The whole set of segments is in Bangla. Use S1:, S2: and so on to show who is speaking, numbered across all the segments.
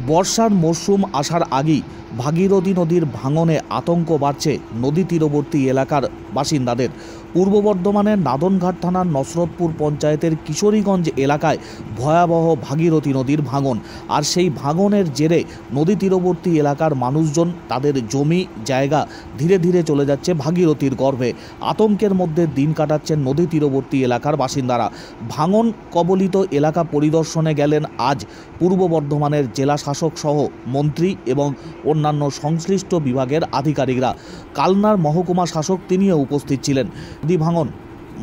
S1: বর্ষার মরশুম আসার আগেই ভাগীরথী নদীর ভাঙনে আতঙ্ক বাড়ছে নদী তীরবর্তী এলাকার বাসিন্দাদের। পূর্ব বর্ধমানের নাদনঘাট থানার নসরতপুর পঞ্চায়েতের কিশোরীগঞ্জ এলাকায় ভয়াবহ ভাগীরথী নদীর ভাঙন। আর সেই ভাঙনের জেরে নদী তীরবর্তী এলাকার মানুষজন তাদের জমি জায়গা ধীরে ধীরে চলে যাচ্ছে ভাগীরথীর গর্ভে। আতঙ্কের মধ্যে দিন কাটাচ্ছেন নদী তীরবর্তী এলাকার বাসিন্দারা। ভাঙন কবলিত এলাকা পরিদর্শনে গেলেন আজ পূর্ব বর্ধমানের জেলা শাসক সহ মন্ত্রী এবং অন্যান্য সংশ্লিষ্ট বিভাগের আধিকারিকরা। কালনার মহকুমা শাসক তিনিও উপস্থিত ছিলেন। নদী ভাঙন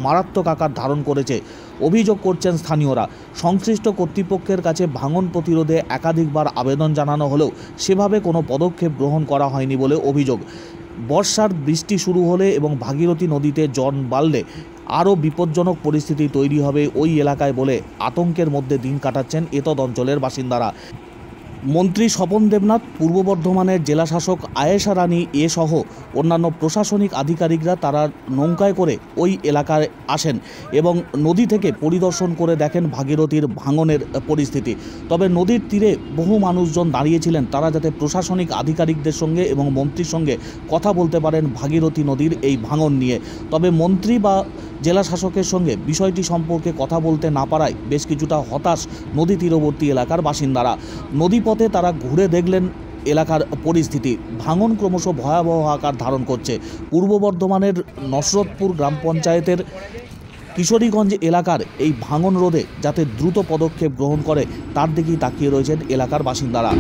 S1: মারাত্মক আকার ধারণ করেছে অভিযোগ করছেন স্থানীয়রা। সংশ্লিষ্ট কর্তৃপক্ষের কাছে ভাঙন প্রতিরোধে একাধিকবার আবেদন জানানো হলেও সেভাবে কোনো পদক্ষেপ গ্রহণ করা হয়নি বলে অভিযোগ। বর্ষার বৃষ্টি শুরু হলে এবং ভাগীরথী নদীতে জল বাড়লে আরও বিপজ্জনক পরিস্থিতি তৈরি হবে ওই এলাকায় বলে আতঙ্কের মধ্যে দিন কাটাচ্ছেন এতদ অঞ্চলের বাসিন্দারা। মন্ত্রী স্বপন দেবনাথ, পূর্ব বর্ধমানের জেলাশাসক আয়েশা রানী সহ অন্যান্য প্রশাসনিক আধিকারিকরা তারা নৌকায় করে ওই এলাকায় আসেন এবং নদী থেকে পরিদর্শন করে দেখেন ভাগীরথীর ভাঙনের পরিস্থিতি। তবে নদীর তীরে বহু মানুষজন দাঁড়িয়েছিলেন তারা যাতে প্রশাসনিক আধিকারিকদের সঙ্গে এবং মন্ত্রীর সঙ্গে কথা বলতে পারেন ভাগীরথী নদীর এই ভাঙন নিয়ে। তবে মন্ত্রী বা জেলা শাসকের সঙ্গে বিষয়টি সম্পর্কে কথা বলতে না পারায় বেশ কিছুটা হতাশ নদী তীরবর্তী এলাকার বাসিন্দারা। নদীপথে তারা ঘুরে দেখলেন এলাকার পরিস্থিতি। ভাঙন ক্রমশ ভয়াবহ আকার ধারণ করছে। পূর্ব বর্ধমানের নসরতপুর গ্রাম পঞ্চায়েতের কিশোরীগঞ্জ এলাকার এই ভাঙন রোধে যাতে দ্রুত পদক্ষেপ গ্রহণ করে তার দিকেই তাকিয়ে রয়েছেন এলাকার বাসিন্দারা।